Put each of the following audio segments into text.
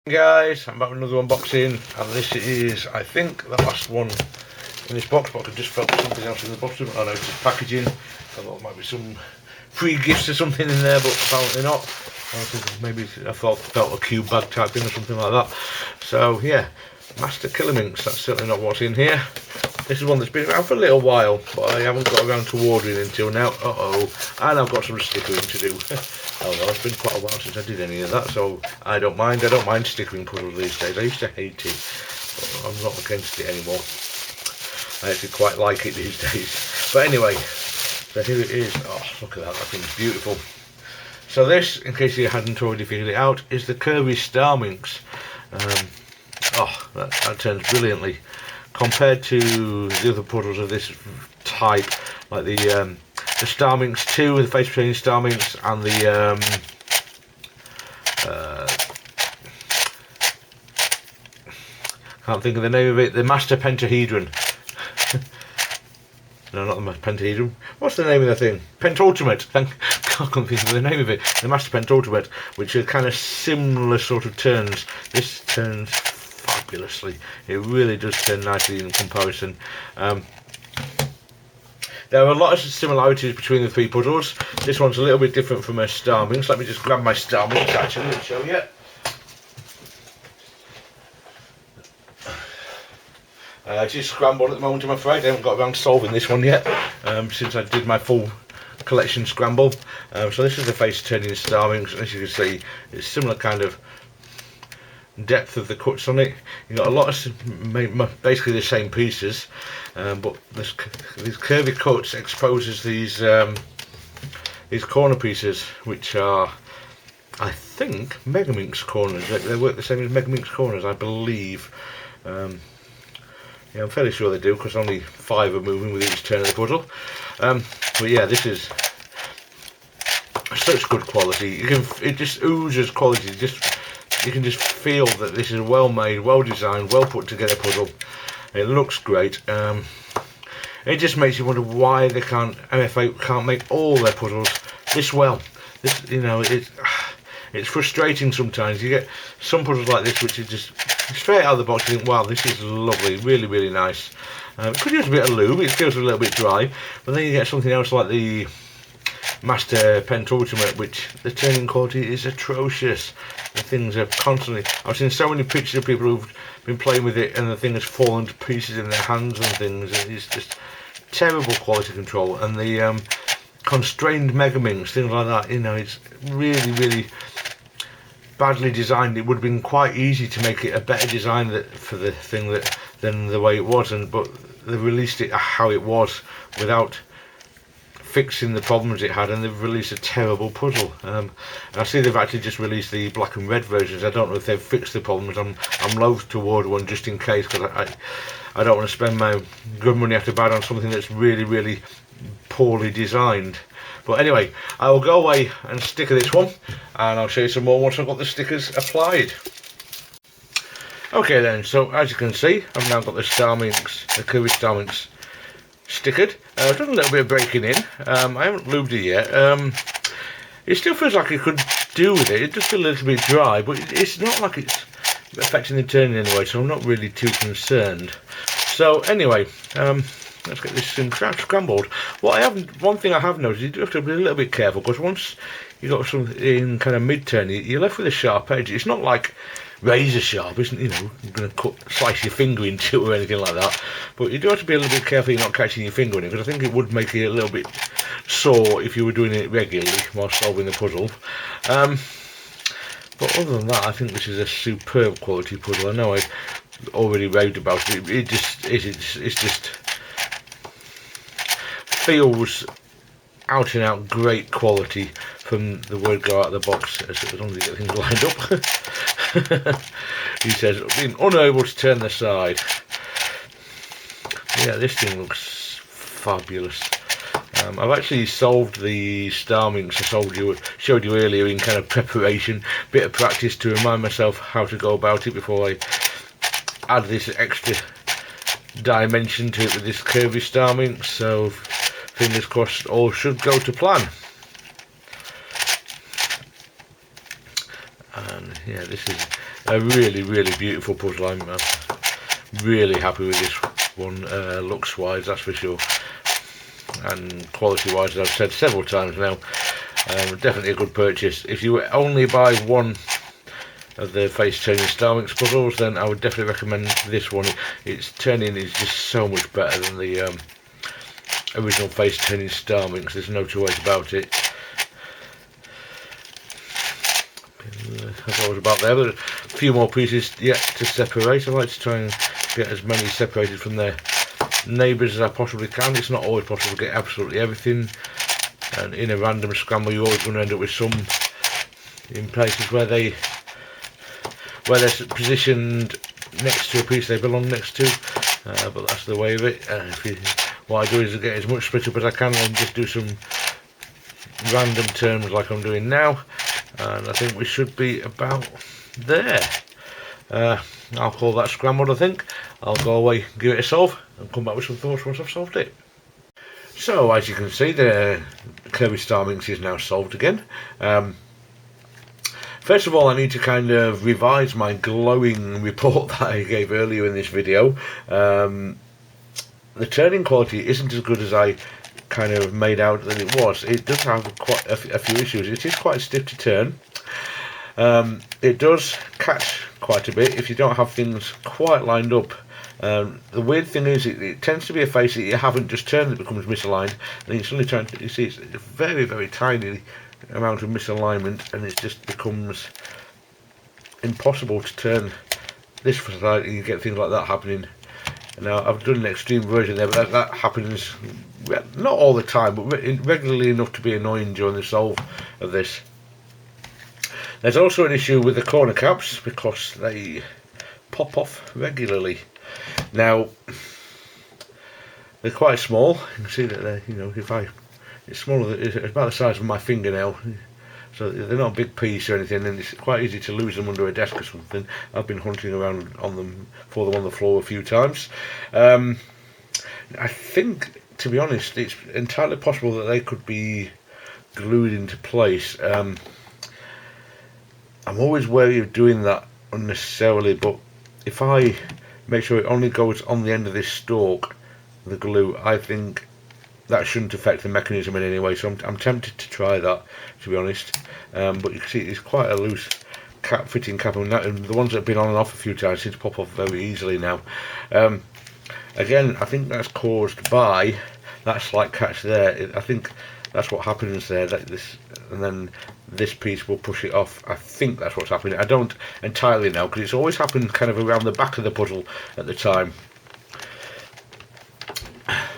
Guys, I'm back with another unboxing, and this is, I think, the last one in this box, but I just felt something else in the bottom. I know it's packaging. I thought there might be some free gifts or something in there, but apparently not. Maybe I felt a cube bag type thing or something like that. So yeah, Master Starminx, that's certainly not what's in here. This is one that's been around for a little while, but I haven't got around to ordering until now. And I've got some stickering to do. Oh well, it's been quite a while since I did any of that, so I don't mind stickering puzzles these days. I used to hate it, but I'm not against it anymore. I actually quite like it these days. But anyway, so here it is. Oh, look at that, that thing's beautiful. So this, in case you hadn't already figured it out, is the Curvy Starminx. Oh, that turns brilliantly. Compared to the other puzzles of this type, like the Starminx 2, the face painting Starminx, and the can't think of the name of it, the Master Pentahedron. No, not the Pentahedron. What's the name of the thing? Pentultimate. I can't think of the name of it. The Master Pentultimate, which are kind of similar sort of turns. This turns fabulously. It really does turn nicely in comparison. There are a lot of similarities between the three puzzles. This one's a little bit different from a Starminx. Let me just grab my Starminx actually and show you. It's just scrambled at the moment, I'm afraid. I haven't got around to solving this one yet, since I did my full collection scramble. So this is the face turning Starminx, and as you can see, it's similar kind of depth of the cuts on it. You've got a lot of basically the same pieces, but these curvy cuts exposes these corner pieces, which are, I think, Megaminx corners. They work the same as Megaminx corners, I believe. Yeah, I'm fairly sure they do, because only 5 are moving with each turn of the puzzle. But yeah, this is such good quality. It just oozes quality. You can just feel that this is a well made, well designed, well put together puzzle. It looks great. It just makes you wonder why they mf8 can't make all their puzzles this well. This, you know, it's frustrating sometimes. You get some puzzles like this which is just straight out of the box. You think, wow, this is lovely, really, really nice. It could use a bit of lube. It feels a little bit dry, but then you get something else like the Master Pentultimate, which the turning quality is atrocious. The things are constantly, I've seen so many pictures of people who've been playing with it and the thing has fallen to pieces in their hands and things, and it's just terrible quality control. And the constrained Megaminx, things like that, you know, it's really, really badly designed. It would have been quite easy to make it a better design for the thing than the way it was, but they released it how it was without fixing the problems it had, and they've released a terrible puzzle. And I see they've actually just released the black and red versions. I don't know if they've fixed the problems. I'm loath to order one just in case, because I don't want to spend my good money after bad on something that's really, really poorly designed. But anyway, I will go away and sticker this one, and I'll show you some more once I've got the stickers applied. Okay then, so as you can see, I've now got the Starminx, the Curvy Starminx stickered. I've done a little bit of breaking in. I haven't lubed it yet. It still feels like it could do with it. It does feel a little bit dry, but it's not like it's affecting the turning anyway, so I'm not really too concerned. So anyway, let's get this thing scrambled. One thing I have noticed, you do have to be a little bit careful, because once you got something in kind of mid-turn, you're left with a sharp edge. It's not like razor sharp, isn't, you know, you're going to slice your finger into it or anything like that, but you do have to be a little bit careful you're not catching your finger in it, because I think it would make it a little bit sore if you were doing it regularly while solving the puzzle. But other than that, I think this is a superb quality puzzle. I know I've already raved about it. It just feels out and out great quality from the word go out of the box, as long as you get things lined up. He says, being unable to turn the side. Yeah, this thing looks fabulous. I've actually solved the Starminx I showed you earlier in kind of preparation, bit of practice to remind myself how to go about it before I add this extra dimension to it with this Curvy Starminx. So fingers crossed all should go to plan. And yeah, this is a really, really beautiful puzzle. I'm really happy with this one, looks wise, that's for sure, and quality wise, as I've said several times now. Definitely a good purchase. If you only buy one of the face turning Starminx puzzles, then I would definitely recommend this one. Its turning is just so much better than the original face turning Starminx. There's no two ways about it. That's what I was about there. But a few more pieces yet to separate. I like to try and get as many separated from their neighbours as I possibly can. It's not always possible to get absolutely everything, and in a random scramble you're always going to end up with some in places where they're positioned next to a piece they belong next to, but that's the way of it. What I do is get as much split up as I can and just do some random turns like I'm doing now, and I think we should be about there. I'll call that scrambled. I think I'll go away, give it a solve, and come back with some thoughts once I've solved it. So as you can see, the Curvy Starminx is now solved again. First of all, I need to kind of revise my glowing report that I gave earlier in this video. The turning quality isn't as good as I kind of made out that it was. It does have quite a few issues. It is quite stiff to turn. It does catch quite a bit if you don't have things quite lined up. The weird thing is it tends to be a face that you haven't just turned that becomes misaligned, and you're suddenly trying to, you see, it's a very, very tiny amount of misalignment, and it just becomes impossible to turn this for side, and you get things like that happening. Now I've done an extreme version there, but that happens not all the time, but regularly enough to be annoying during the solve of this. There's also an issue with the corner caps because they pop off regularly. Now they're quite small. You can see that they're, you know, it's smaller, it's about the size of my fingernail, so they're not a big piece or anything, and it's quite easy to lose them under a desk or something. I've been hunting around on them on the floor a few times. I think, to be honest, it's entirely possible that they could be glued into place. I'm always wary of doing that unnecessarily, but if I make sure it only goes on the end of this stalk, the glue, I think that shouldn't affect the mechanism in any way, so I'm tempted to try that, to be honest. But you can see it's quite a loose cap, fitting cap, and the ones that have been on and off a few times seem to pop off very easily now. Again, I think that's caused by that slight catch there. I think that's what happens there, and then this piece will push it off. I think that's what's happening. I don't entirely know, because it's always happened kind of around the back of the puzzle at the time.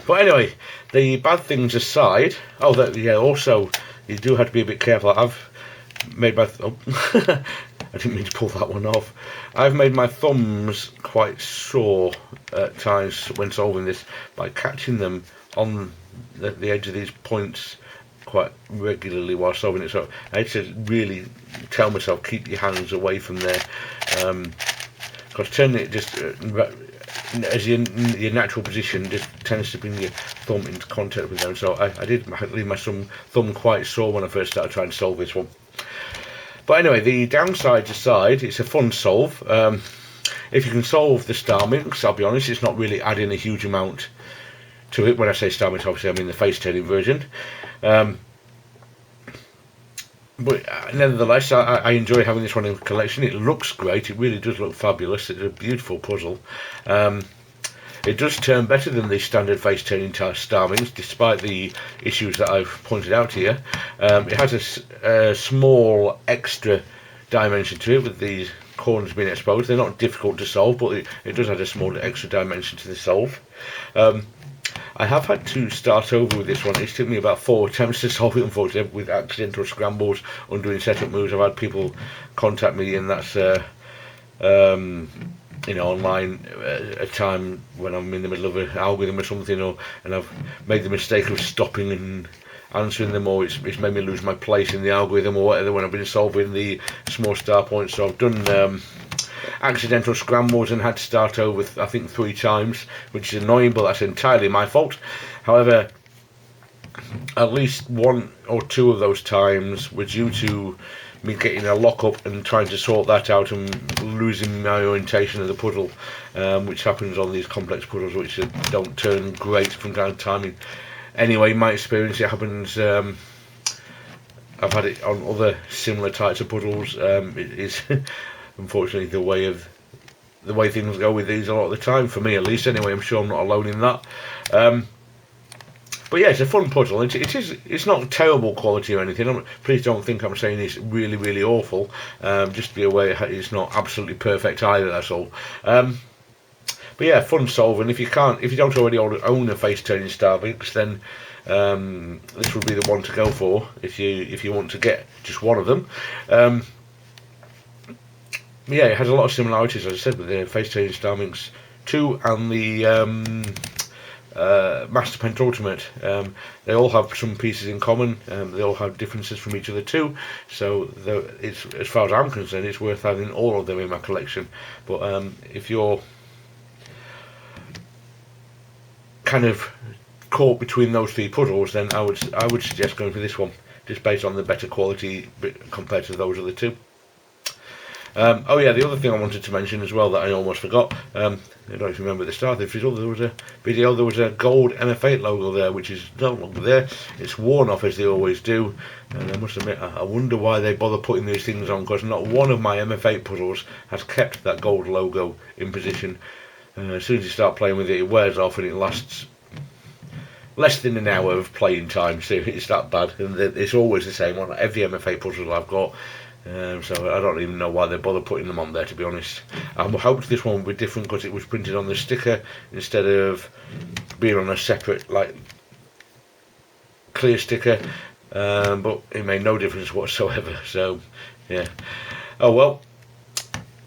But anyway, the bad things aside, yeah, also you do have to be a bit careful. I've made my I didn't mean to pull that one off. I've made my thumbs quite sore at times when solving this by catching them on the edge of these points quite regularly while solving it. So I had to really tell myself, keep your hands away from there, because turning it just as your natural position just tends to bring your thumb into contact with them. So I did leave my thumb quite sore when I first started trying to solve this one. But anyway, the downsides aside, it's a fun solve. If you can solve the Starminx, I'll be honest, it's not really adding a huge amount to it. When I say Starminx, obviously I mean the face turning version. But nevertheless, I enjoy having this one in the collection. It looks great. It really does look fabulous. It's a beautiful puzzle. It does turn better than the standard face turning Starminx, despite the issues that I've pointed out here. It has a small extra dimension to it with these corners being exposed. They're not difficult to solve, but it does add a small extra dimension to the solve. I have had to start over with this one. It's taken me about 4 attempts to solve it, unfortunately, with accidental scrambles, undoing setup moves. I've had people contact me, and that's you know, online at a time when I'm in the middle of an algorithm or something, and I've made the mistake of stopping and answering them, or it's made me lose my place in the algorithm or whatever when I've been solving the small star points. So I've done accidental scrambles and had to start over, I think, 3 times, which is annoying, but that's entirely my fault. However, at least one or two of those times were due to me getting a lock up and trying to sort that out and losing my orientation of the puddle, which happens on these complex puddles, which don't turn great from time to time. Anyway, in my experience, it happens. I've had it on other similar types of puddles. It is unfortunately the way things go with these a lot of the time, for me at least. Anyway, I'm sure I'm not alone in that. But yeah, it's a fun puzzle. It's not terrible quality or anything. Please don't think I'm saying it's really, really awful. Just be aware it's not absolutely perfect either. That's all. But yeah, fun solving. If you don't already own a face turning Starminx, then this would be the one to go for if you want to get just one of them. Yeah, it has a lot of similarities, as I said, with the face turning Starminx 2 and the Master Pen Ultimate. They all have some pieces in common. They all have differences from each other too. So it's, as far as I'm concerned, it's worth having all of them in my collection. But if you're kind of caught between those three puzzles, then I would suggest going for this one, just based on the better quality compared to those other two. Oh yeah, the other thing I wanted to mention as well that I almost forgot, I don't know if you remember at the start of this video, there was a gold mf8 logo there, which is no longer there. It's worn off, as they always do, and I must admit, I wonder why they bother putting these things on, because not one of my mf8 puzzles has kept that gold logo in position. As soon as you start playing with it, it wears off and it lasts less than an hour of playing time, so it's that bad. And it's always the same on every mf8 puzzle I've got. So I don't even know why they bother putting them on there, to be honest. I hoped this one would be different because it was printed on the sticker instead of being on a separate, like, clear sticker. But it made no difference whatsoever. So yeah. Oh well.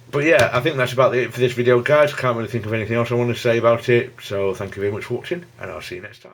But yeah, I think that's about it for this video, guys. Can't really think of anything else I want to say about it. So thank you very much for watching, and I'll see you next time.